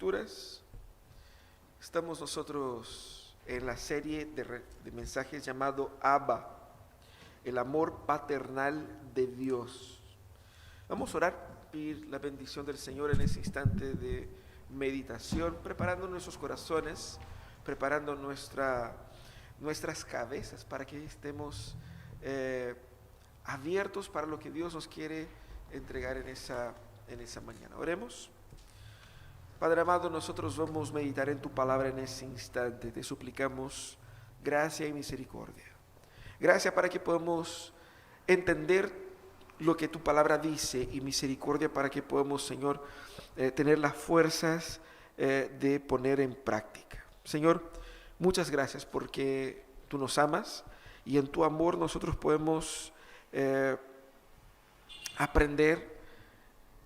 Escrituras. Estamos nosotros en la serie de mensajes llamado Abba, el amor paternal de Dios. Vamos a orar, pedir la bendición del Señor en ese instante de meditación, preparando nuestros corazones, preparando nuestras cabezas para que estemos abiertos para lo que Dios nos quiere entregar en esa mañana. Oremos. Padre amado, nosotros vamos a meditar en tu palabra en ese instante. Te suplicamos gracia y misericordia. Gracia para que podamos entender lo que tu palabra dice, y misericordia para que podamos, Señor, tener las fuerzas de poner en práctica. Señor, muchas gracias porque tú nos amas y en tu amor nosotros podemos aprender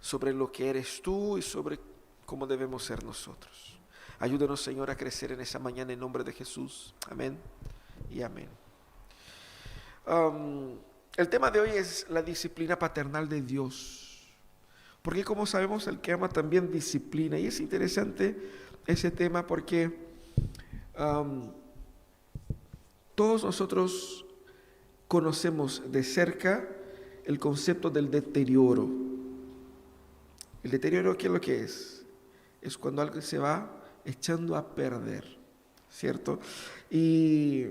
sobre lo que eres tú y sobre cómo debemos ser nosotros. Ayúdanos, Señor, a crecer en esa mañana en nombre de Jesús. Amén y amén. El tema de hoy es la disciplina paternal de Dios, porque como sabemos, el que ama también disciplina, y es interesante ese tema porque todos nosotros conocemos de cerca el concepto del deterioro. El deterioro, ¿qué es lo que es? Es cuando algo se va echando a perder, ¿cierto? Y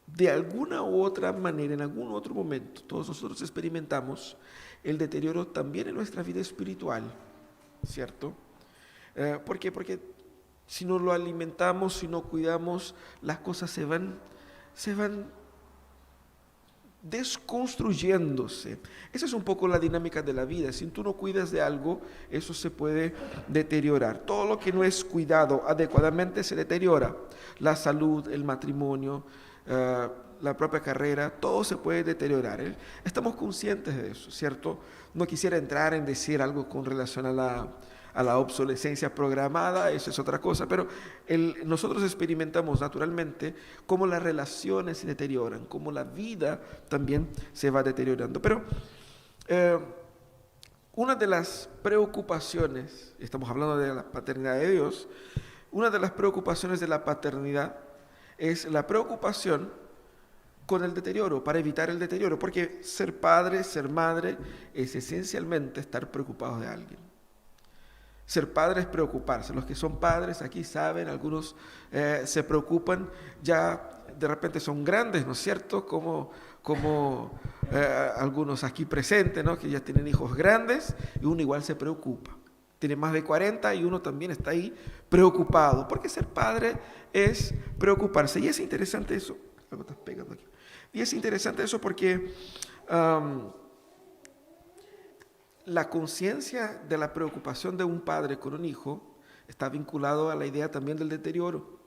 de alguna u otra manera, en algún otro momento, todos nosotros experimentamos el deterioro también en nuestra vida espiritual, ¿cierto? ¿Por qué? Porque si no lo alimentamos, si no cuidamos, las cosas se van desconstruyéndose. Esa es un poco la dinámica de la vida. Si tú no cuidas de algo, eso se puede deteriorar. Todo lo que no es cuidado adecuadamente se deteriora. La salud, el matrimonio, la propia carrera, todo se puede deteriorar. Estamos conscientes de eso, ¿cierto? No quisiera entrar en decir algo con relación a la obsolescencia programada, eso es otra cosa, pero nosotros experimentamos naturalmente cómo las relaciones se deterioran, cómo la vida también se va deteriorando. Pero una de las preocupaciones, estamos hablando de la paternidad de Dios, una de las preocupaciones de la paternidad es la preocupación con el deterioro, para evitar el deterioro, porque ser padre, ser madre, es esencialmente estar preocupados de alguien. Ser padre es preocuparse. Los que son padres aquí saben, algunos se preocupan, ya de repente son grandes, ¿no es cierto? Como algunos aquí presentes, ¿no? Que ya tienen hijos grandes y uno igual se preocupa. Tiene más de 40 y uno también está ahí preocupado, porque ser padre es preocuparse. Y es interesante eso. Algo está pegando aquí. Y es interesante eso porque la conciencia de la preocupación de un padre con un hijo está vinculado a la idea también del deterioro.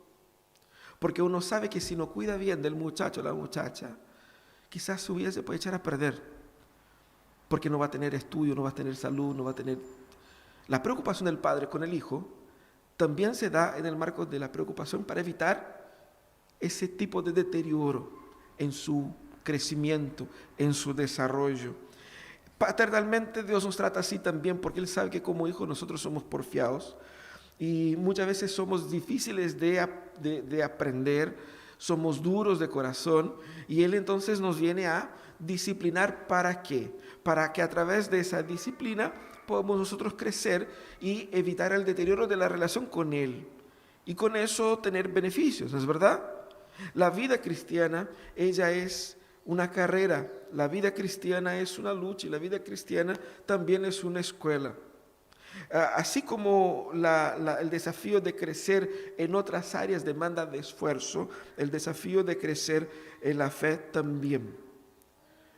Porque uno sabe que si no cuida bien del muchacho o la muchacha, quizás su vida se puede echar a perder. Porque no va a tener estudio, no va a tener salud, no va a tener... La preocupación del padre con el hijo también se da en el marco de la preocupación para evitar ese tipo de deterioro en su crecimiento, en su desarrollo. Paternalmente Dios nos trata así también porque Él sabe que como hijos nosotros somos porfiados y muchas veces somos difíciles de aprender, somos duros de corazón, y Él entonces nos viene a disciplinar. ¿Para qué? Para que a través de esa disciplina podamos nosotros crecer y evitar el deterioro de la relación con Él, y con eso tener beneficios, ¿no es verdad? La vida cristiana, ella es una carrera, la vida cristiana es una lucha, y la vida cristiana también es una escuela. Así como el desafío de crecer en otras áreas demanda de esfuerzo, el desafío de crecer en la fe también.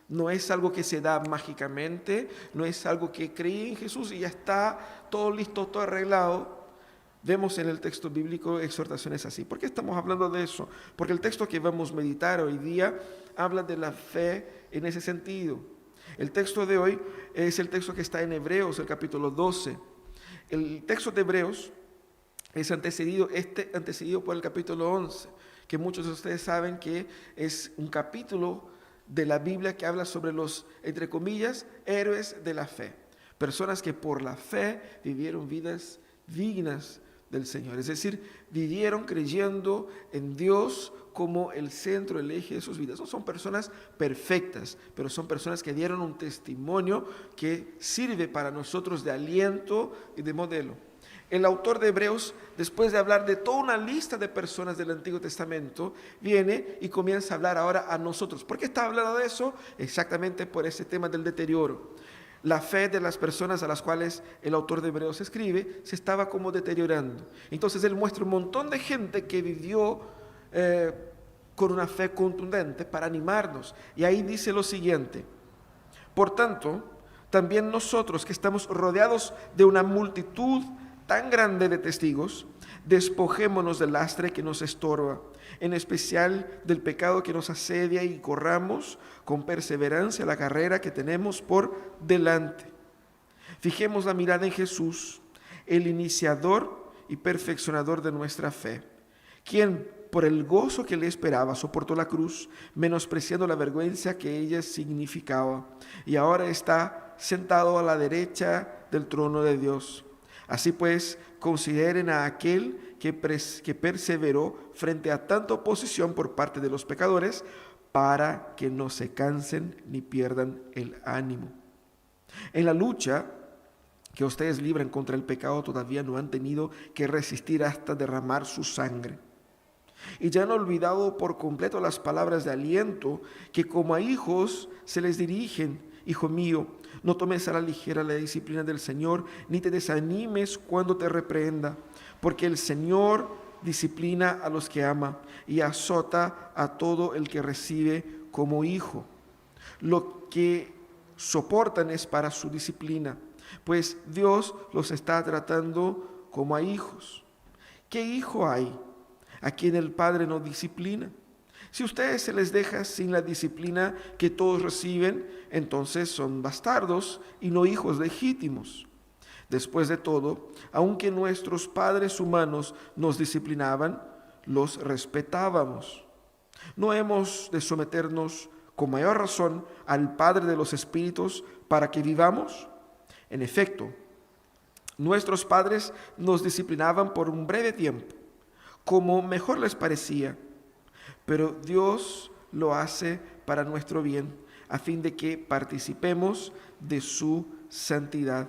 No es algo que se da mágicamente, no es algo que creí en Jesús y ya está todo listo, todo arreglado. Vemos en el texto bíblico exhortaciones así. ¿Por qué estamos hablando de eso? Porque el texto que vamos a meditar hoy día habla de la fe en ese sentido. El texto de hoy es el texto que está en Hebreos, el capítulo 12. El texto de Hebreos es antecedido por el capítulo 11, que muchos de ustedes saben que es un capítulo de la Biblia que habla sobre los, entre comillas, héroes de la fe. Personas que por la fe vivieron vidas dignas del Señor. Es decir, vivieron creyendo en Dios como el centro, el eje de sus vidas. No son personas perfectas, pero son personas que dieron un testimonio que sirve para nosotros de aliento y de modelo. El autor de Hebreos, después de hablar de toda una lista de personas del Antiguo Testamento, viene y comienza a hablar ahora a nosotros. ¿Por qué está hablando de eso? Exactamente por ese tema del deterioro. La fe de las personas a las cuales el autor de Hebreos escribe se estaba como deteriorando. Entonces él muestra un montón de gente que vivió con una fe contundente para animarnos. Y ahí dice lo siguiente: por tanto, también nosotros que estamos rodeados de una multitud tan grande de testigos, despojémonos del lastre que nos estorba, en especial del pecado que nos asedia, y corramos con perseverancia la carrera que tenemos por delante. Fijemos la mirada en Jesús, el iniciador y perfeccionador de nuestra fe, quien por el gozo que le esperaba soportó la cruz, menospreciando la vergüenza que ella significaba, y ahora está sentado a la derecha del trono de Dios. Así pues, consideren a aquel que perseveró frente a tanta oposición por parte de los pecadores, para que no se cansen ni pierdan el ánimo. En la lucha que ustedes libran contra el pecado, todavía no han tenido que resistir hasta derramar su sangre. Y ya han olvidado por completo las palabras de aliento que como a hijos se les dirigen. Hijo mío, no tomes a la ligera la disciplina del Señor, ni te desanimes cuando te reprenda, porque el Señor disciplina a los que ama y azota a todo el que recibe como hijo. Lo que soportan es para su disciplina, pues Dios los está tratando como a hijos. ¿Qué hijo hay a quien el Padre no disciplina? Si ustedes se les deja sin la disciplina que todos reciben, entonces son bastardos y no hijos legítimos. Después de todo, aunque nuestros padres humanos nos disciplinaban, los respetábamos. ¿No hemos de someternos con mayor razón al Padre de los Espíritus para que vivamos? En efecto, nuestros padres nos disciplinaban por un breve tiempo, como mejor les parecía, pero Dios lo hace para nuestro bien, a fin de que participemos de su santidad.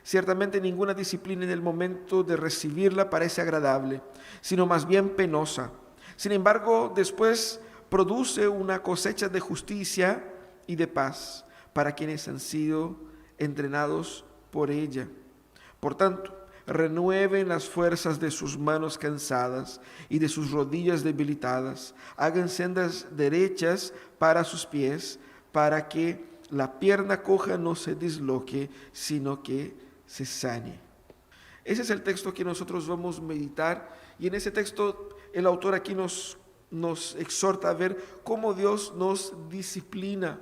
Ciertamente ninguna disciplina en el momento de recibirla parece agradable, sino más bien penosa. Sin embargo, después produce una cosecha de justicia y de paz para quienes han sido entrenados por ella. Por tanto, renueven las fuerzas de sus manos cansadas y de sus rodillas debilitadas. Hagan sendas derechas para sus pies, para que la pierna coja no se disloque, sino que se sane. Ese es el texto que nosotros vamos a meditar, y en ese texto el autor aquí nos exhorta a ver cómo Dios nos disciplina.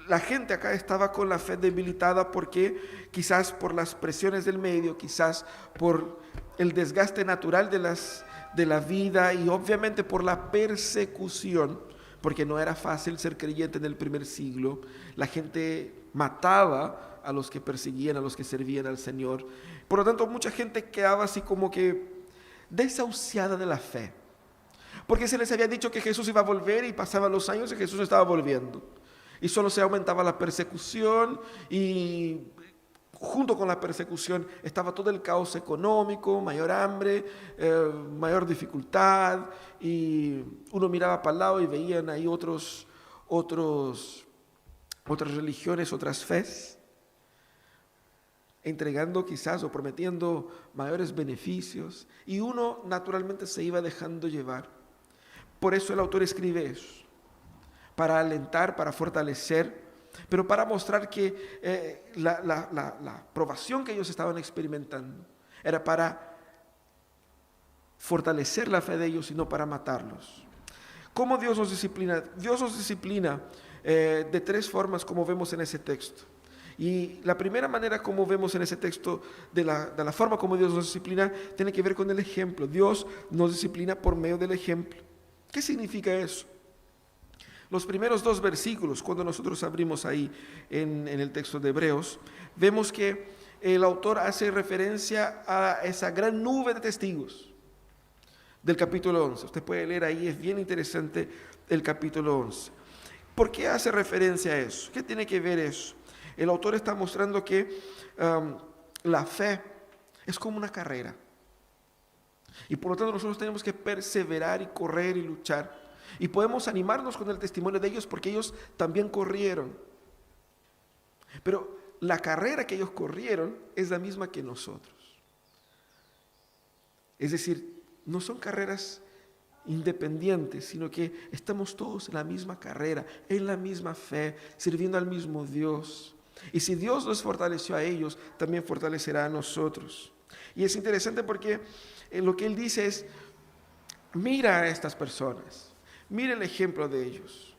La gente acá estaba con la fe debilitada porque quizás por las presiones del medio, quizás por el desgaste natural de la vida, y obviamente por la persecución, porque no era fácil ser creyente en el primer siglo. La gente mataba a los que perseguían, a los que servían al Señor. Por lo tanto, mucha gente quedaba así como que desahuciada de la fe, porque se les había dicho que Jesús iba a volver, y pasaban los años y Jesús no estaba volviendo. Y solo se aumentaba la persecución, y junto con la persecución estaba todo el caos económico, mayor hambre, mayor dificultad, y uno miraba para el lado y veían ahí otras religiones, otras fes, entregando quizás o prometiendo mayores beneficios, y uno naturalmente se iba dejando llevar. Por eso el autor escribe eso, para alentar, para fortalecer, pero para mostrar que la provación que ellos estaban experimentando era para fortalecer la fe de ellos y no para matarlos. ¿Cómo Dios nos disciplina? Dios nos disciplina de tres formas, como vemos en ese texto. Y la primera manera como vemos en ese texto, de la forma como Dios nos disciplina, tiene que ver con el ejemplo. Dios nos disciplina por medio del ejemplo. ¿Qué significa eso? Los primeros 2 versículos, cuando nosotros abrimos ahí en el texto de Hebreos, vemos que el autor hace referencia a esa gran nube de testigos del capítulo 11. Usted puede leer ahí, es bien interesante el capítulo 11. ¿Por qué hace referencia a eso? ¿Qué tiene que ver eso? El autor está mostrando que la fe es como una carrera. Y por lo tanto nosotros tenemos que perseverar y correr y luchar. Y podemos animarnos con el testimonio de ellos porque ellos también corrieron. Pero la carrera que ellos corrieron es la misma que nosotros. Es decir, no son carreras independientes, sino que estamos todos en la misma carrera, en la misma fe, sirviendo al mismo Dios. Y si Dios nos fortaleció a ellos, también fortalecerá a nosotros. Y es interesante porque lo que él dice es, mira a estas personas, mira el ejemplo de ellos.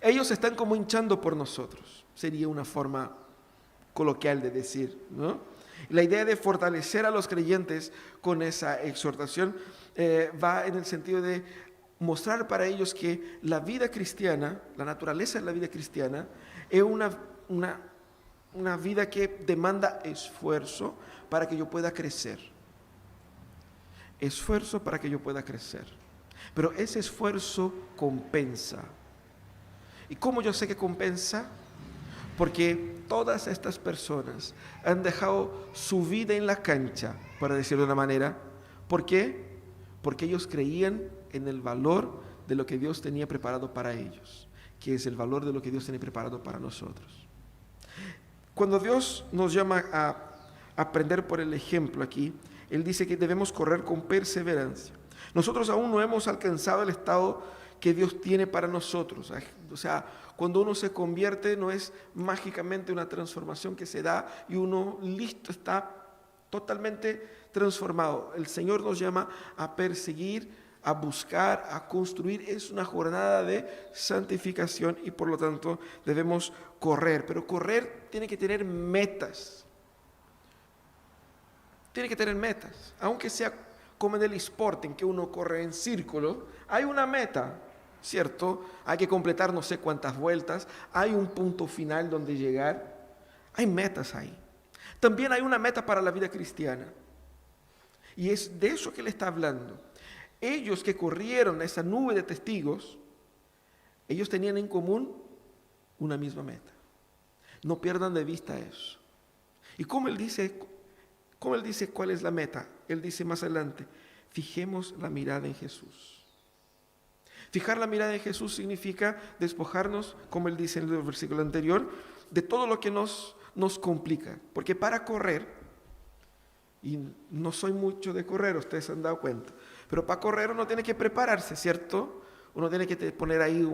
Ellos están como hinchando por nosotros, sería una forma coloquial de decir, ¿no? La idea de fortalecer a los creyentes con esa exhortación va en el sentido de mostrar para ellos que la vida cristiana, la naturaleza de la vida cristiana, es una vida que demanda esfuerzo para que yo pueda crecer. Esfuerzo para que yo pueda crecer. Pero ese esfuerzo compensa. ¿Y cómo yo sé que compensa? Porque todas estas personas han dejado su vida en la cancha, para decirlo de una manera. ¿Por qué? Porque ellos creían en el valor de lo que Dios tenía preparado para ellos, que es el valor de lo que Dios tiene preparado para nosotros. Cuando Dios nos llama a aprender por el ejemplo aquí, Él dice que debemos correr con perseverancia. Nosotros aún no hemos alcanzado el estado que Dios tiene para nosotros. O sea, cuando uno se convierte no es mágicamente una transformación que se da y uno listo, está totalmente transformado. El Señor nos llama a perseguir, a buscar, a construir. Es una jornada de santificación y por lo tanto debemos correr. Pero correr tiene que tener metas. Tiene que tener metas. Aunque sea como en el sport en que uno corre en círculo, hay una meta, ¿cierto? Hay que completar no sé cuántas vueltas, hay un punto final donde llegar, hay metas ahí. También hay una meta para la vida cristiana. Y es de eso que él está hablando. Ellos que corrieron esa nube de testigos, ellos tenían en común una misma meta. No pierdan de vista eso. ¿Y cómo él dice cuál es la meta? Él dice más adelante, fijemos la mirada en Jesús. Fijar la mirada en Jesús significa despojarnos, como él dice en el versículo anterior, de todo lo que nos complica. Porque para correr, y no soy mucho de correr, ustedes se han dado cuenta, pero para correr uno tiene que prepararse, ¿cierto? Uno tiene que poner ahí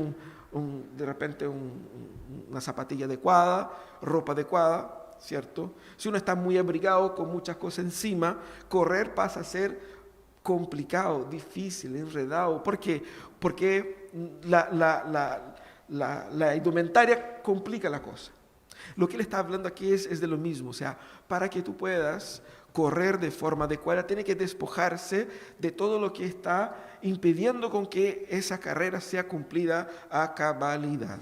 de repente una zapatilla adecuada, ropa adecuada, ¿cierto? Si uno está muy abrigado con muchas cosas encima, correr pasa a ser complicado, difícil, enredado. ¿Por qué? Porque la indumentaria complica la cosa. Lo que él está hablando aquí es de lo mismo. O sea, para que tú puedas correr de forma adecuada, tiene que despojarse de todo lo que está impidiendo con que esa carrera sea cumplida a cabalidad.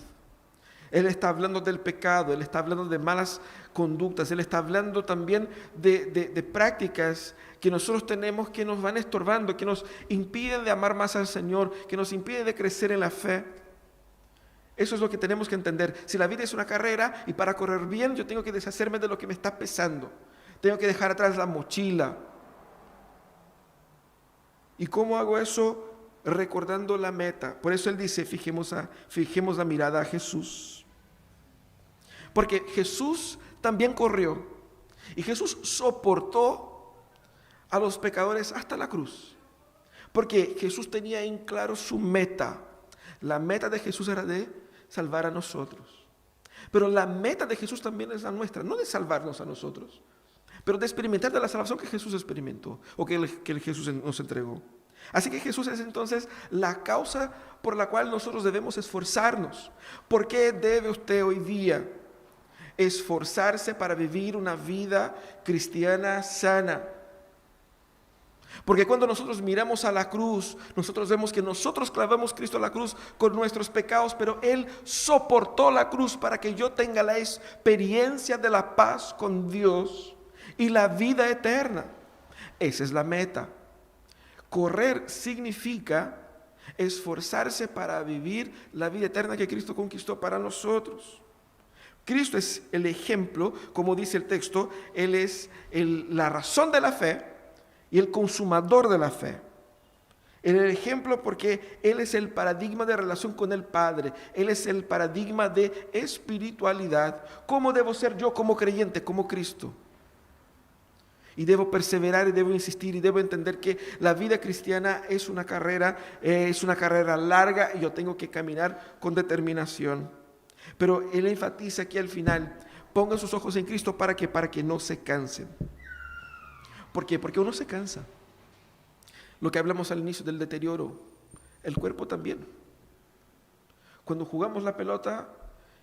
Él está hablando del pecado, él está hablando de malas conductas, él está hablando también de prácticas que nosotros tenemos que nos van estorbando, que nos impiden de amar más al Señor, que nos impiden de crecer en la fe. Eso es lo que tenemos que entender. Si la vida es una carrera y para correr bien yo tengo que deshacerme de lo que me está pesando. Tengo que dejar atrás la mochila. ¿Y cómo hago eso? Recordando la meta. Por eso él dice, fijemos la mirada a Jesús. Porque Jesús también corrió. Y Jesús soportó a los pecadores hasta la cruz. Porque Jesús tenía en claro su meta. La meta de Jesús era de salvar a nosotros. Pero la meta de Jesús también es la nuestra. No de salvarnos a nosotros, pero de experimentar de la salvación que Jesús experimentó. O que Jesús nos entregó. Así que Jesús es entonces la causa por la cual nosotros debemos esforzarnos. ¿Por qué debe usted hoy día esforzarse para vivir una vida cristiana sana? Porque cuando nosotros miramos a la cruz, nosotros vemos que nosotros clavamos a Cristo a la cruz con nuestros pecados, pero Él soportó la cruz para que yo tenga la experiencia de la paz con Dios, y la vida eterna. Esa es la meta. Correr significa esforzarse para vivir la vida eterna que Cristo conquistó para nosotros. Cristo es el ejemplo, como dice el texto, Él es la razón de la fe y el consumador de la fe. Él es el ejemplo porque Él es el paradigma de relación con el Padre. Él es el paradigma de espiritualidad. ¿Cómo debo ser yo como creyente, como Cristo? Y debo perseverar y debo insistir y debo entender que la vida cristiana es una carrera larga y yo tengo que caminar con determinación. Pero Él enfatiza aquí al final, pongan sus ojos en Cristo para que no se cansen. ¿Por qué? Porque uno se cansa. Lo que hablamos al inicio del deterioro, el cuerpo también. Cuando jugamos la pelota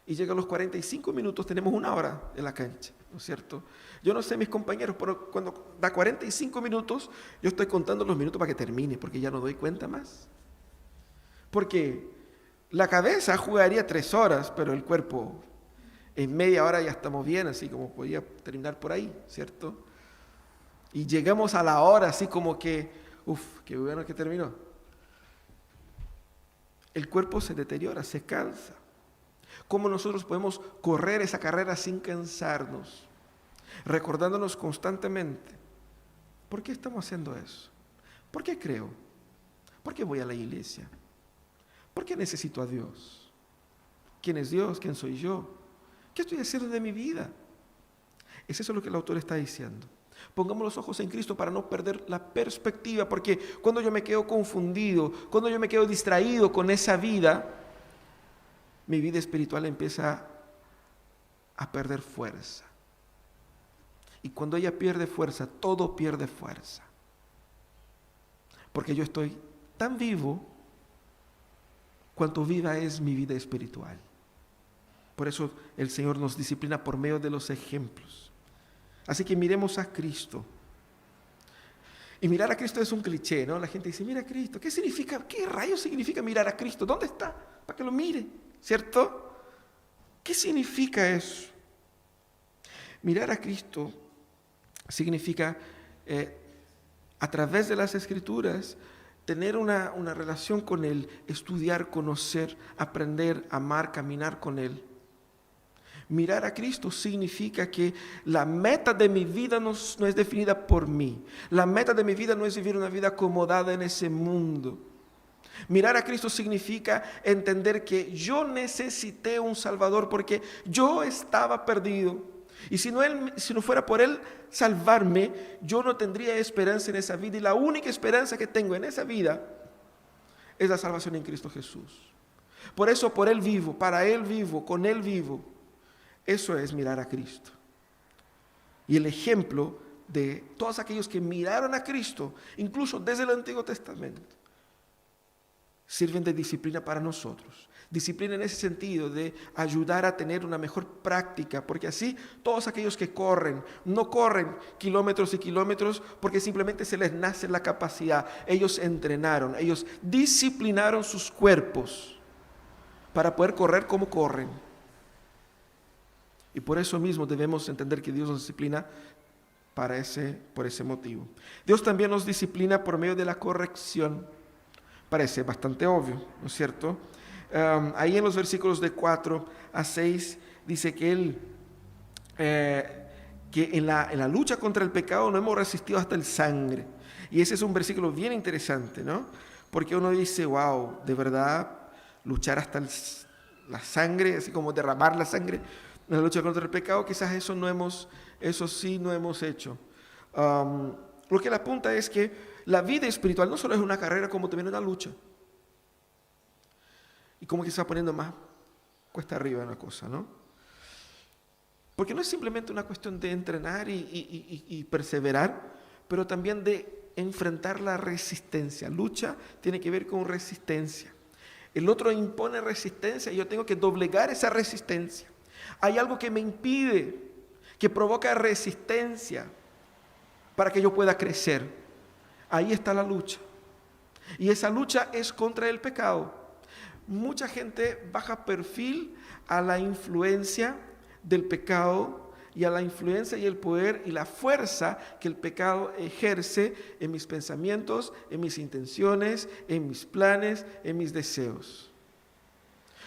y llegan los 45 minutos, tenemos 1 hora en la cancha, ¿no es cierto? Yo no sé mis compañeros, pero cuando da 45 minutos, yo estoy contando los minutos para que termine, porque ya no doy cuenta más. Porque la cabeza jugaría 3 horas, pero el cuerpo en media hora ya estamos bien, así como podía terminar por ahí, ¿cierto? Y llegamos a la hora así como que, qué bueno que terminó. El cuerpo se deteriora, se cansa. ¿Cómo nosotros podemos correr esa carrera sin cansarnos? Recordándonos constantemente, ¿por qué estamos haciendo eso? ¿Por qué creo? ¿Por qué voy a la iglesia? ¿Por qué necesito a Dios? ¿Quién es Dios? ¿Quién soy yo? ¿Qué estoy haciendo de mi vida? Es eso lo que el autor está diciendo. Pongamos los ojos en Cristo para no perder la perspectiva, porque cuando yo me quedo confundido, cuando yo me quedo distraído con esa vida, mi vida espiritual empieza a perder fuerza. Y cuando ella pierde fuerza, todo pierde fuerza. Porque yo estoy tan vivo cuanto viva es mi vida espiritual. Por eso el Señor nos disciplina por medio de los ejemplos. Así que miremos a Cristo. Y mirar a Cristo es un cliché, ¿no? La gente dice, mira a Cristo. ¿Qué significa? ¿Qué rayos significa mirar a Cristo? ¿Dónde está? Para que lo mire, ¿cierto? ¿Qué significa eso? Mirar a Cristo significa, a través de las Escrituras, tener una relación con Él, estudiar, conocer, aprender, amar, caminar con Él. Mirar a Cristo significa que la meta de mi vida no es definida por mí. La meta de mi vida no es vivir una vida acomodada en ese mundo. Mirar a Cristo significa entender que yo necesité un Salvador porque yo estaba perdido. Y si no fuera por Él salvarme, yo no tendría esperanza en esa vida. Y la única esperanza que tengo en esa vida es la salvación en Cristo Jesús. Por eso, por Él vivo, para Él vivo, con Él vivo. Eso es mirar a Cristo. Y el ejemplo de todos aquellos que miraron a Cristo, incluso desde el Antiguo Testamento, sirven de disciplina para nosotros. Disciplina en ese sentido de ayudar a tener una mejor práctica, porque así todos aquellos que corren, no corren kilómetros y kilómetros porque simplemente se les nace la capacidad. Ellos entrenaron, ellos disciplinaron sus cuerpos para poder correr como corren. Y por eso mismo debemos entender que Dios nos disciplina por ese motivo. Dios también nos disciplina por medio de la corrección. Parece bastante obvio, ¿no es cierto? Ahí en los versículos de 4 a 6 dice que Él, que en la lucha contra el pecado no hemos resistido hasta el sangre. Y ese es un versículo bien interesante, ¿no? Porque uno dice, wow, de verdad, luchar hasta la sangre, así como derramar la sangre en la lucha contra el pecado, quizás eso sí no hemos hecho. Lo que le apunta es que la vida espiritual no solo es una carrera, como también una lucha. Y como que se va poniendo más cuesta arriba la cosa, ¿no? Porque no es simplemente una cuestión de entrenar y perseverar, pero también de enfrentar la resistencia. Lucha tiene que ver con resistencia. El otro impone resistencia y yo tengo que doblegar esa resistencia. Hay algo que me impide, que provoca resistencia para que yo pueda crecer. Ahí está la lucha. Y esa lucha es contra el pecado. Mucha gente baja perfil a la influencia del pecado y a la influencia y el poder y la fuerza que el pecado ejerce en mis pensamientos, en mis intenciones, en mis planes, en mis deseos.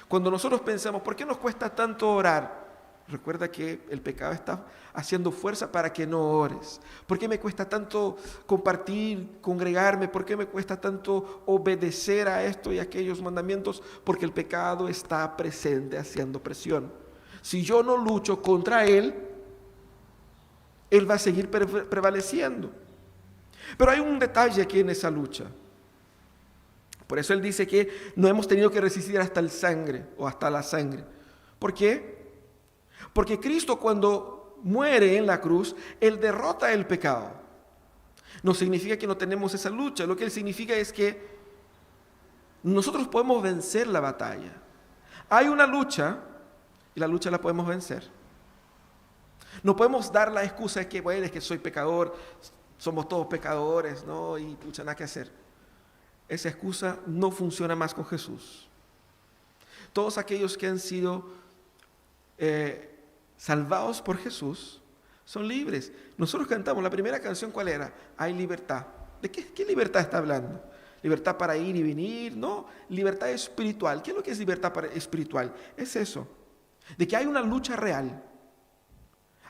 Cuando nosotros pensamos, ¿por qué nos cuesta tanto orar? Recuerda que el pecado está haciendo fuerza para que no ores. ¿Por qué me cuesta tanto compartir, congregarme? ¿Por qué me cuesta tanto obedecer a esto y a aquellos mandamientos? Porque el pecado está presente haciendo presión. Si yo no lucho contra él, él va a seguir prevaleciendo. Pero hay un detalle aquí en esa lucha. Por eso él dice que no hemos tenido que resistir hasta el sangre o hasta la sangre. ¿Por qué? Porque Cristo, cuando muere en la cruz, él derrota el pecado. No significa que no tenemos esa lucha. Lo que él significa es que nosotros podemos vencer la batalla. Hay una lucha y la lucha la podemos vencer. No podemos dar la excusa de que, bueno, es que soy pecador, somos todos pecadores, ¿no? Y pucha, nada que hacer. Esa excusa no funciona más con Jesús. Todos aquellos que han sido salvados por Jesús son libres. Nosotros cantamos, la primera canción, ¿cuál era? Hay libertad. ¿De qué libertad está hablando? ¿Libertad para ir y venir? No, libertad espiritual. ¿Qué es lo que es libertad espiritual? Es eso, de que hay una lucha real.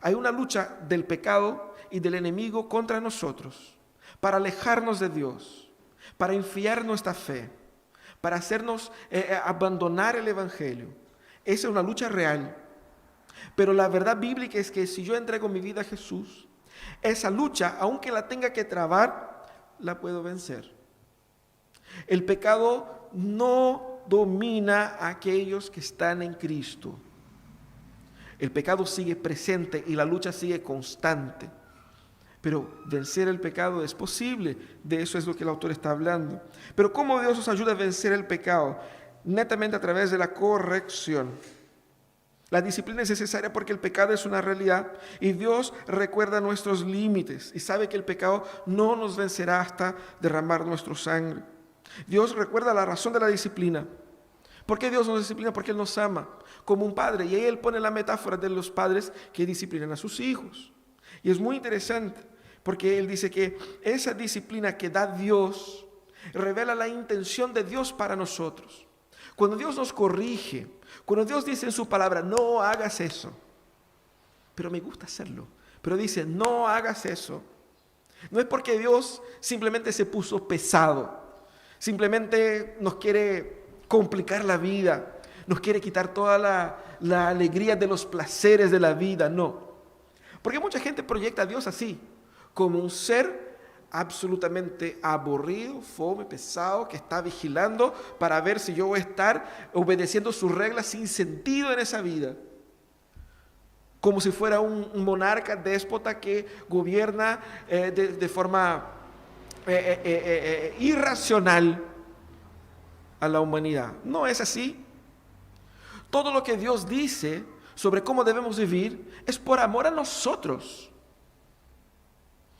Hay una lucha del pecado y del enemigo contra nosotros, para alejarnos de Dios, para enfriar nuestra fe, para hacernos abandonar el Evangelio. Esa es una lucha real. Pero la verdad bíblica es que si yo entrego mi vida a Jesús, esa lucha, aunque la tenga que trabar, la puedo vencer. El pecado no domina a aquellos que están en Cristo. El pecado sigue presente y la lucha sigue constante. Pero vencer el pecado es posible. De eso es lo que el autor está hablando. Pero ¿cómo Dios nos ayuda a vencer el pecado? Netamente a través de la corrección. La disciplina es necesaria porque el pecado es una realidad y Dios recuerda nuestros límites y sabe que el pecado no nos vencerá hasta derramar nuestra sangre. Dios recuerda la razón de la disciplina. ¿Por qué Dios nos disciplina? Porque Él nos ama como un padre. Y ahí Él pone la metáfora de los padres que disciplinan a sus hijos. Y es muy interesante porque Él dice que esa disciplina que da Dios revela la intención de Dios para nosotros. Cuando Dios nos corrige, cuando Dios dice en su palabra, no hagas eso, pero me gusta hacerlo, pero dice, no hagas eso, no es porque Dios simplemente se puso pesado, simplemente nos quiere complicar la vida, nos quiere quitar toda la alegría de los placeres de la vida, no. Porque mucha gente proyecta a Dios así, como un ser absolutamente aburrido, fome, pesado, que está vigilando para ver si yo voy a estar obedeciendo sus reglas sin sentido en esa vida. Como si fuera un monarca déspota que gobierna de forma irracional a la humanidad. No es así. Todo lo que Dios dice sobre cómo debemos vivir es por amor a nosotros.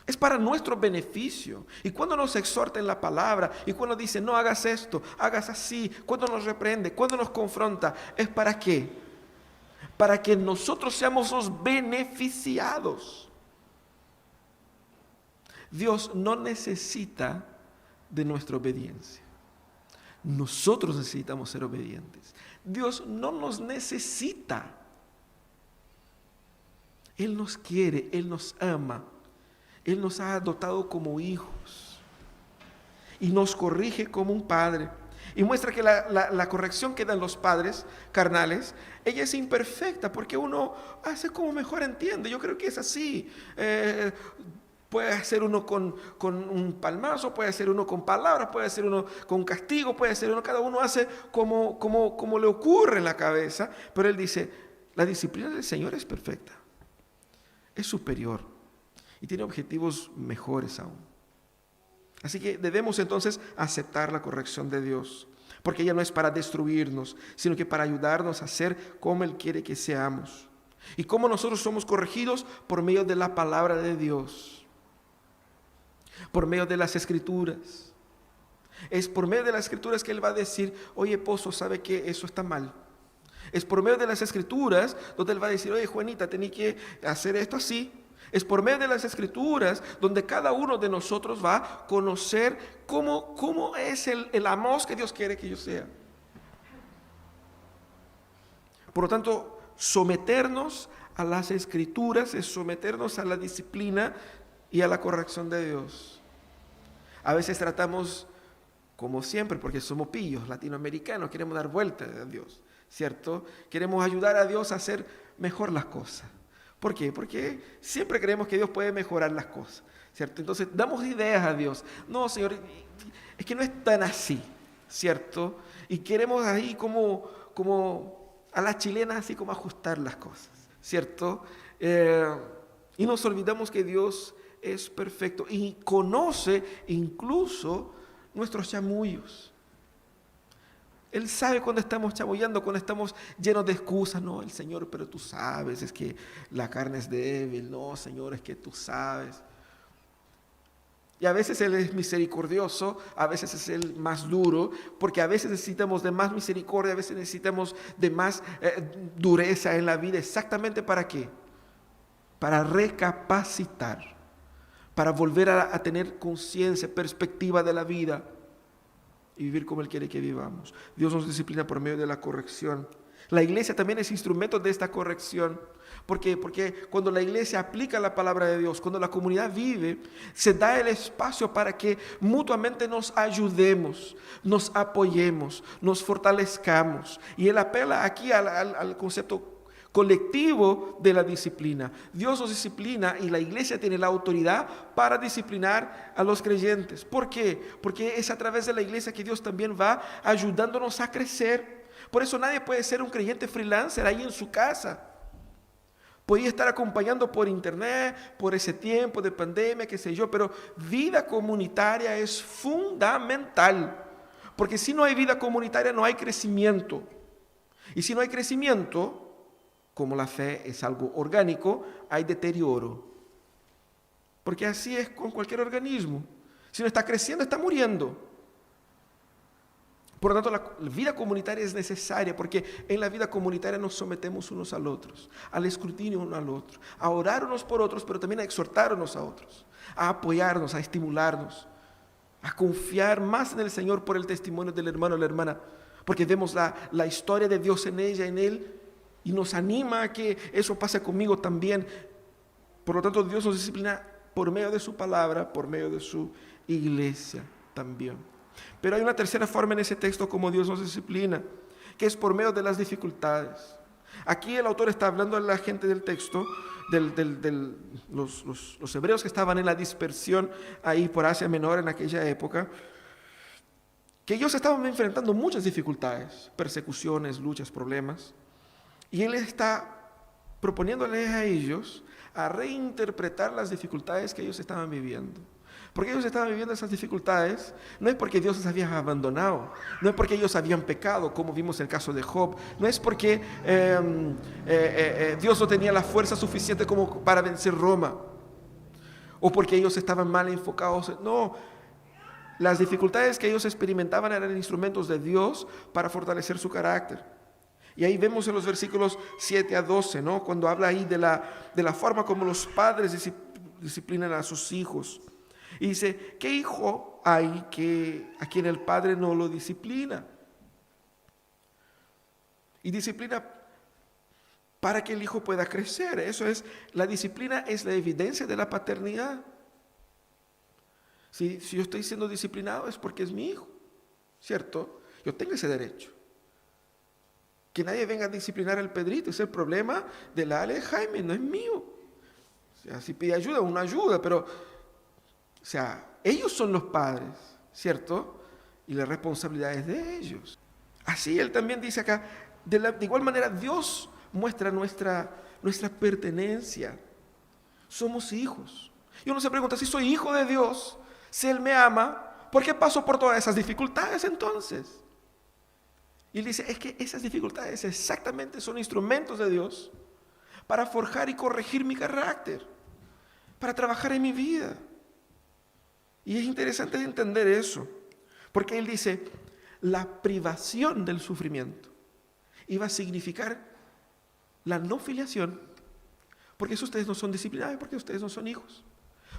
Es para nuestro beneficio. Y cuando nos exhorta en la palabra, y cuando dice, no hagas esto, hagas así, cuando nos reprende, cuando nos confronta, ¿es para qué? Para que nosotros seamos los beneficiados. Dios no necesita de nuestra obediencia. Nosotros necesitamos ser obedientes. Dios no nos necesita. Él nos quiere, Él nos ama. Él nos ha adoptado como hijos y nos corrige como un padre. Y muestra que la corrección que dan los padres carnales, ella es imperfecta porque uno hace como mejor entiende. Yo creo que es así. Puede hacer uno con un palmazo, puede hacer uno con palabras, puede hacer uno con castigo, puede hacer uno, cada uno hace como le ocurre en la cabeza. Pero él dice, la disciplina del Señor es perfecta, es superior. Y tiene objetivos mejores aún. Así que debemos entonces aceptar la corrección de Dios, porque ella no es para destruirnos, sino que para ayudarnos a ser como Él quiere que seamos. Y cómo nosotros somos corregidos por medio de la palabra de Dios, por medio de las Escrituras. Es por medio de las Escrituras que Él va a decir, oye, Pozo, ¿sabe que eso está mal? Es por medio de las Escrituras donde Él va a decir, oye, Juanita, tenés que hacer esto así. Es por medio de las Escrituras donde cada uno de nosotros va a conocer cómo es el Amós que Dios quiere que yo sea. Por lo tanto, someternos a las Escrituras es someternos a la disciplina y a la corrección de Dios. A veces tratamos, como siempre, porque somos pillos latinoamericanos, queremos dar vuelta a Dios, ¿cierto? Queremos ayudar a Dios a hacer mejor las cosas. ¿Por qué? Porque siempre creemos que Dios puede mejorar las cosas, ¿cierto? Entonces damos ideas a Dios. No, Señor, es que no es tan así, ¿cierto? Y queremos ahí como a la chilena, así como ajustar las cosas, ¿cierto? Y nos olvidamos que Dios es perfecto y conoce incluso nuestros chamullos. Él sabe cuando estamos chamullando, cuando estamos llenos de excusas. No, el Señor, pero tú sabes, es que la carne es débil. No, Señor, es que tú sabes. Y a veces Él es misericordioso, a veces es Él más duro, porque a veces necesitamos de más misericordia, a veces necesitamos de más dureza en la vida. ¿Exactamente para qué? Para recapacitar, para volver a tener conciencia, perspectiva de la vida y vivir como Él quiere que vivamos. Dios nos disciplina por medio de la corrección. La iglesia también es instrumento de esta corrección. ¿Por qué? Porque cuando la iglesia aplica la palabra de Dios, cuando la comunidad vive, se da el espacio para que mutuamente nos ayudemos, nos apoyemos, nos fortalezcamos. Y Él apela aquí al concepto colectivo de la disciplina. Dios nos disciplina y la iglesia tiene la autoridad para disciplinar a los creyentes. ¿Por qué? Porque es a través de la iglesia que Dios también va ayudándonos a crecer. Por eso nadie puede ser un creyente freelancer ahí en su casa. Podía estar acompañando por internet, por ese tiempo de pandemia, qué sé yo, pero vida comunitaria es fundamental. Porque si no hay vida comunitaria no hay crecimiento. Y si no hay crecimiento, como la fe es algo orgánico, hay deterioro. Porque así es con cualquier organismo. Si no está creciendo, está muriendo. Por lo tanto, la vida comunitaria es necesaria, porque en la vida comunitaria nos sometemos unos al otros, al escrutinio uno al otro, a orar unos por otros, pero también a exhortar unos a otros, a apoyarnos, a estimularnos, a confiar más en el Señor por el testimonio del hermano o la hermana, porque vemos la historia de Dios en ella, en él, y nos anima a que eso pase conmigo también. Por lo tanto, Dios nos disciplina por medio de su palabra, por medio de su iglesia también. Pero hay una tercera forma en ese texto como Dios nos disciplina, que es por medio de las dificultades. Aquí el autor está hablando a la gente del texto, los hebreos que estaban en la dispersión ahí por Asia Menor en aquella época, que ellos estaban enfrentando muchas dificultades, persecuciones, luchas, problemas. Y él está proponiéndoles a ellos a reinterpretar las dificultades que ellos estaban viviendo. Porque ellos estaban viviendo esas dificultades, no es porque Dios les había abandonado, no es porque ellos habían pecado, como vimos en el caso de Job, no es porque Dios no tenía la fuerza suficiente como para vencer Roma, o porque ellos estaban mal enfocados. No, las dificultades que ellos experimentaban eran instrumentos de Dios para fortalecer su carácter. Y ahí vemos en los versículos 7 a 12, ¿no? Cuando habla ahí de la forma como los padres disciplinan a sus hijos. Y dice, ¿qué hijo hay a quien el padre no lo disciplina? Y disciplina para que el hijo pueda crecer. Eso es, la disciplina es la evidencia de la paternidad. Si yo estoy siendo disciplinado es porque es mi hijo, ¿cierto? Yo tengo ese derecho. Que nadie venga a disciplinar al Pedrito, ese es el problema de la Ale de Jaime, no es mío. O sea, si pide ayuda, una ayuda, pero, o sea, ellos son los padres, ¿cierto? Y la responsabilidad es de ellos. Así él también dice acá, de igual manera Dios muestra nuestra pertenencia. Somos hijos. Y uno se pregunta, si soy hijo de Dios, si Él me ama, ¿por qué paso por todas esas dificultades entonces? Y él dice, es que esas dificultades exactamente son instrumentos de Dios para forjar y corregir mi carácter, para trabajar en mi vida. Y es interesante entender eso, porque él dice, la privación del sufrimiento iba a significar la no filiación, porque eso ustedes no son disciplinados, porque ustedes no son hijos.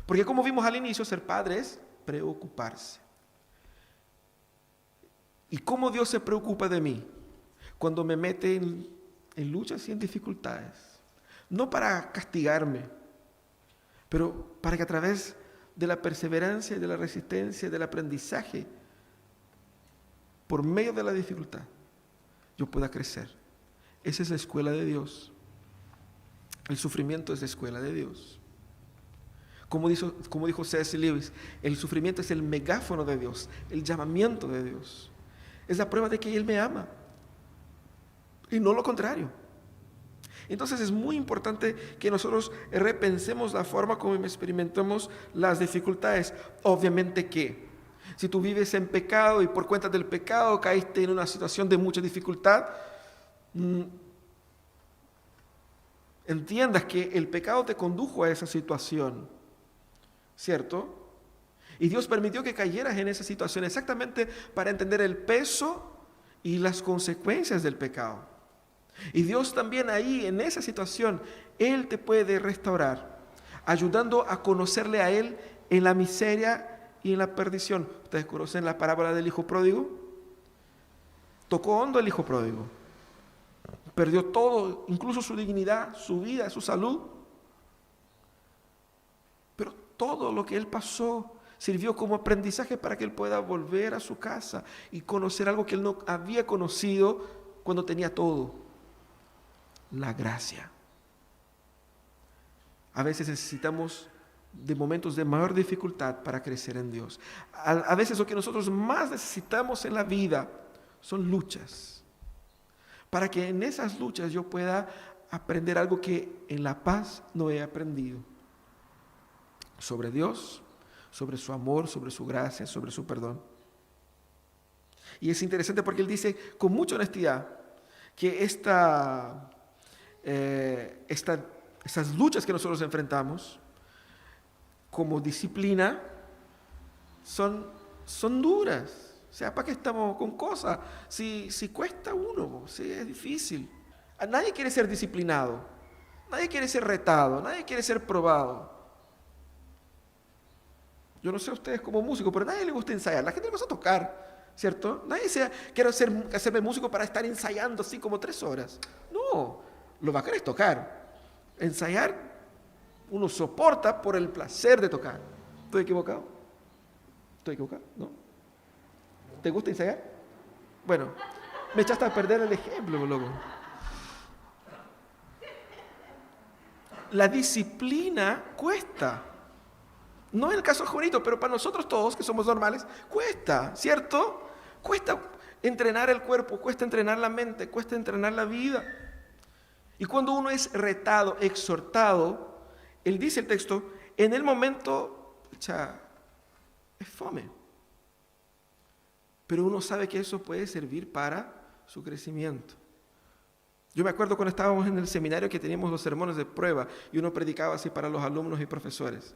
Porque como vimos al inicio, ser padre es preocuparse. ¿Y cómo Dios se preocupa de mí? Cuando me mete en luchas y en dificultades. No para castigarme, pero para que a través de la perseverancia, de la resistencia, del aprendizaje, por medio de la dificultad, yo pueda crecer. Esa es la escuela de Dios. El sufrimiento es la escuela de Dios. Como dijo C.S. Lewis, el sufrimiento es el megáfono de Dios, el llamamiento de Dios. Es la prueba de que Él me ama. Y no lo contrario. Entonces es muy importante que nosotros repensemos la forma como experimentamos las dificultades. Obviamente que si tú vives en pecado y por cuenta del pecado caíste en una situación de mucha dificultad, entiendas que el pecado te condujo a esa situación, ¿cierto? Y Dios permitió que cayeras en esa situación exactamente para entender el peso y las consecuencias del pecado. Y Dios también ahí, en esa situación, Él te puede restaurar, ayudando a conocerle a Él en la miseria y en la perdición. ¿Ustedes conocen la parábola del hijo pródigo? Tocó hondo el hijo pródigo. Perdió todo, incluso su dignidad, su vida, su salud. Pero todo lo que él pasó sirvió como aprendizaje para que él pueda volver a su casa y conocer algo que él no había conocido cuando tenía todo: la gracia. A veces necesitamos de momentos de mayor dificultad para crecer en Dios. A veces lo que nosotros más necesitamos en la vida son luchas, para que en esas luchas yo pueda aprender algo que en la paz no he aprendido. Sobre Dios, sobre su amor, sobre su gracia, sobre su perdón. Y es interesante porque él dice con mucha honestidad que estas luchas que nosotros enfrentamos como disciplina son duras. O sea, ¿para qué estamos con cosas? Si cuesta uno, si es difícil. Nadie quiere ser disciplinado, nadie quiere ser retado, nadie quiere ser probado. Yo no sé a ustedes como músicos, pero a nadie le gusta ensayar. La gente le gusta tocar, ¿cierto? Nadie quiere hacerme músico para estar ensayando así como 3 horas. No, lo bacán es tocar. Ensayar, uno soporta por el placer de tocar. ¿Estoy equivocado? ¿Estoy equivocado? ¿No? ¿Te gusta ensayar? Bueno, me echaste a perder el ejemplo, loco. La disciplina cuesta. No en el caso de Juanito, pero para nosotros todos que somos normales, cuesta, ¿cierto? Cuesta entrenar el cuerpo, cuesta entrenar la mente, cuesta entrenar la vida. Y cuando uno es retado, exhortado, él dice el texto, en el momento, es fome. Pero uno sabe que eso puede servir para su crecimiento. Yo me acuerdo cuando estábamos en el seminario que teníamos los sermones de prueba y uno predicaba así para los alumnos y profesores.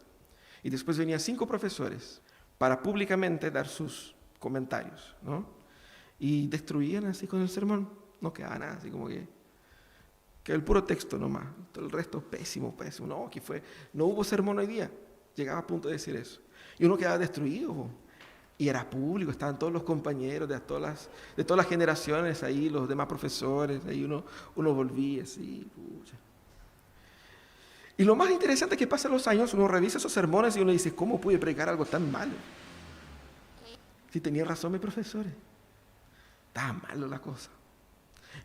Y después venían 5 profesores para públicamente dar sus comentarios, ¿no? Y destruían así con el sermón. No quedaba nada, así como que el puro texto nomás. Todo el resto pésimo. No, no hubo sermón hoy día. Llegaba a punto de decir eso. Y uno quedaba destruido. Y era público, estaban todos los compañeros de todas las generaciones ahí, los demás profesores, ahí uno volvía así. Pucha. Y lo más interesante es que pasan los años, uno revisa esos sermones y uno dice, ¿cómo pude predicar algo tan malo? Si tenía razón mis profesores. Estaba malo la cosa.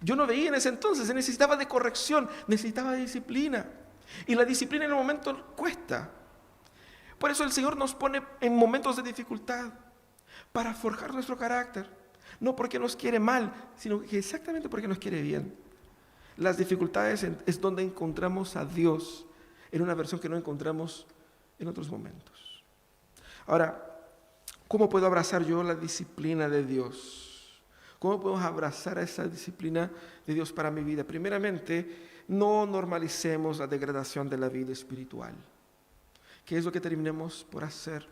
Yo no veía en ese entonces, se necesitaba de corrección, necesitaba de disciplina. Y la disciplina en el momento cuesta. Por eso el Señor nos pone en momentos de dificultad para forjar nuestro carácter. No porque nos quiere mal, sino que exactamente porque nos quiere bien. Las dificultades es donde encontramos a Dios en una versión que no encontramos en otros momentos. Ahora, ¿cómo puedo abrazar yo la disciplina de Dios? ¿Cómo podemos abrazar esa disciplina de Dios para mi vida? Primeramente, no normalicemos la degradación de la vida espiritual, que es lo que terminemos por hacer.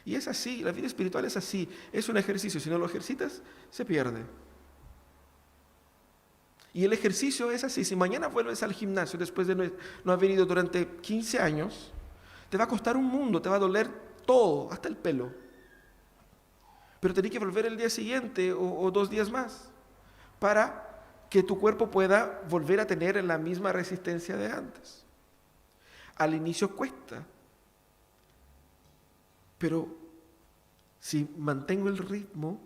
Y es así, la vida espiritual es así, es un ejercicio, si no lo ejercitas, se pierde. Y el ejercicio es así. Si mañana vuelves al gimnasio después de no haber ido durante 15 años, te va a costar un mundo, te va a doler todo, hasta el pelo. Pero tenés que volver el día siguiente o 2 días más para que tu cuerpo pueda volver a tener la misma resistencia de antes. Al inicio cuesta, pero si mantengo el ritmo,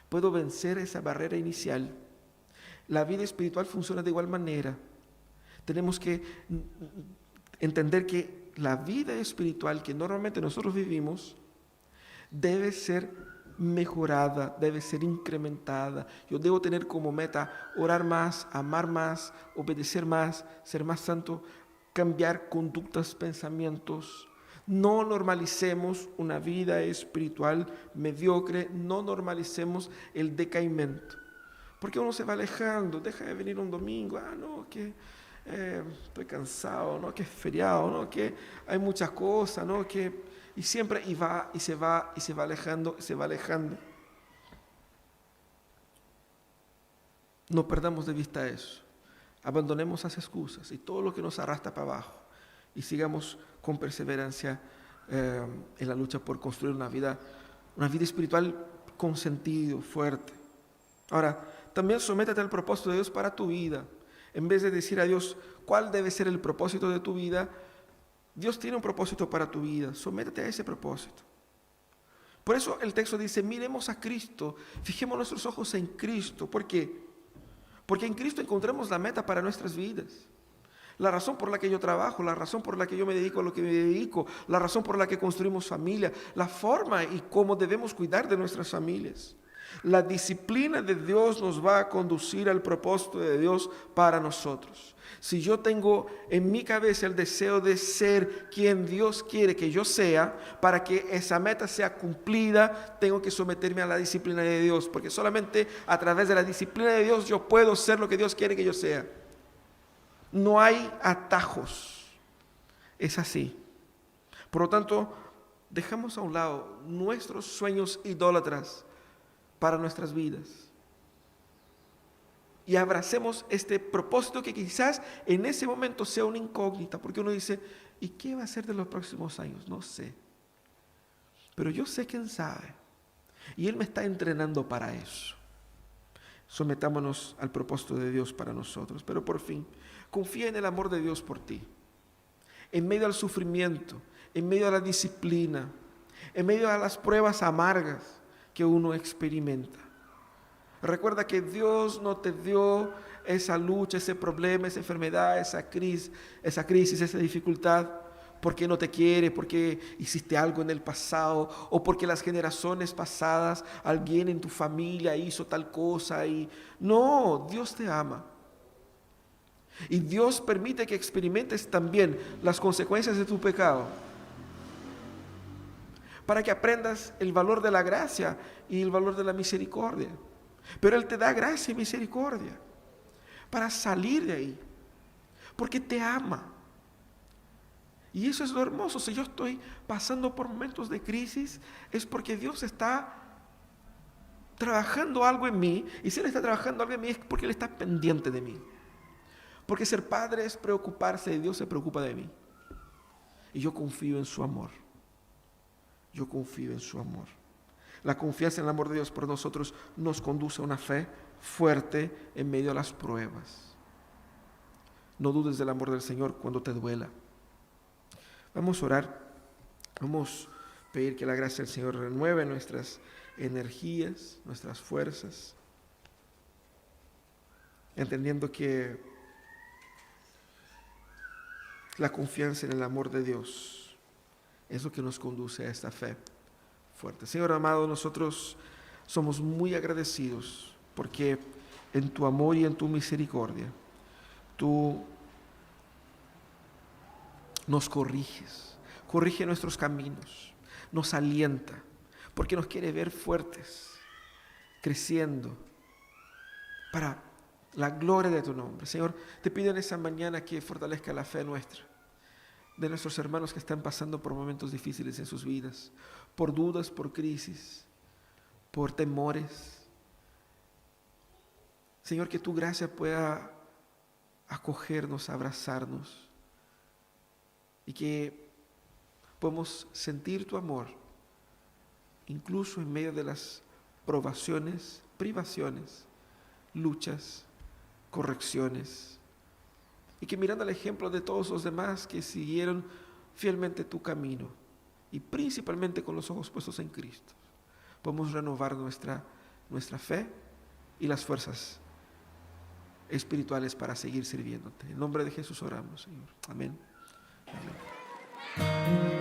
puedo vencer esa barrera inicial. La vida espiritual funciona de igual manera. Tenemos que entender que la vida espiritual que normalmente nosotros vivimos debe ser mejorada, debe ser incrementada. Yo debo tener como meta orar más, amar más, obedecer más, ser más santo, cambiar conductas, pensamientos. No normalicemos una vida espiritual mediocre, no normalicemos el decaimiento. Porque uno se va alejando, deja de venir un domingo, no, que estoy cansado, no, que es feriado, no, que hay muchas cosas, no, que y siempre se va alejando, se va alejando. No perdamos de vista eso. Abandonemos esas excusas y todo lo que nos arrastra para abajo y sigamos con perseverancia en la lucha por construir una vida espiritual con sentido, fuerte. Ahora, también sométete al propósito de Dios para tu vida. En vez de decir a Dios cuál debe ser el propósito de tu vida, Dios tiene un propósito para tu vida. Sométete a ese propósito. Por eso el texto dice, miremos a Cristo, fijemos nuestros ojos en Cristo. ¿Por qué? Porque en Cristo encontramos la meta para nuestras vidas. La razón por la que yo trabajo, la razón por la que yo me dedico a lo que me dedico, la razón por la que construimos familia, la forma y cómo debemos cuidar de nuestras familias. La disciplina de Dios nos va a conducir al propósito de Dios para nosotros. Si yo tengo en mi cabeza el deseo de ser quien Dios quiere que yo sea, para que esa meta sea cumplida, tengo que someterme a la disciplina de Dios, porque solamente a través de la disciplina de Dios yo puedo ser lo que Dios quiere que yo sea. No hay atajos. Es así. Por lo tanto, dejamos a un lado nuestros sueños idólatras para nuestras vidas y abracemos este propósito que quizás en ese momento sea una incógnita, porque uno dice, ¿y qué va a ser de los próximos años? No sé, pero yo sé quién sabe y Él me está entrenando para eso. Sometámonos al propósito de Dios para nosotros, pero por fin, confía en el amor de Dios por ti, en medio del sufrimiento, en medio de la disciplina, en medio de las pruebas amargas que uno experimenta. Recuerda que Dios no te dio esa lucha, ese problema, esa enfermedad, esa crisis, esa dificultad, porque no te quiere, porque hiciste algo en el pasado, o porque las generaciones pasadas, alguien en tu familia hizo tal cosa. No, Dios te ama. Y Dios permite que experimentes también las consecuencias de tu pecado, para que aprendas el valor de la gracia y el valor de la misericordia. Pero Él te da gracia y misericordia para salir de ahí, porque te ama. Y eso es lo hermoso. Si yo estoy pasando por momentos de crisis, es porque Dios está trabajando algo en mí. Y si Él está trabajando algo en mí, es porque Él está pendiente de mí. Porque ser padre es preocuparse de Dios, se preocupa de mí. Y yo confío en su amor. Yo confío en su amor. La confianza en el amor de Dios por nosotros nos conduce a una fe fuerte en medio de las pruebas. No dudes del amor del Señor cuando te duela. Vamos a orar. Vamos a pedir que la gracia del Señor renueve nuestras energías, nuestras fuerzas, entendiendo que la confianza en el amor de Dios es lo que nos conduce a esta fe fuerte. Señor amado, nosotros somos muy agradecidos porque en tu amor y en tu misericordia tú nos corriges, corrige nuestros caminos, nos alienta, porque nos quiere ver fuertes, creciendo para la gloria de tu nombre. Señor, te pido en esa mañana que fortalezca la fe nuestra, de nuestros hermanos que están pasando por momentos difíciles en sus vidas, por dudas, por crisis, por temores. Señor, que tu gracia pueda acogernos, abrazarnos, y que podamos sentir tu amor, incluso en medio de las provaciones, privaciones, luchas, correcciones, y que mirando el ejemplo de todos los demás que siguieron fielmente tu camino, y principalmente con los ojos puestos en Cristo, podemos renovar nuestra fe y las fuerzas espirituales para seguir sirviéndote. En nombre de Jesús oramos, Señor. Amén. Amén.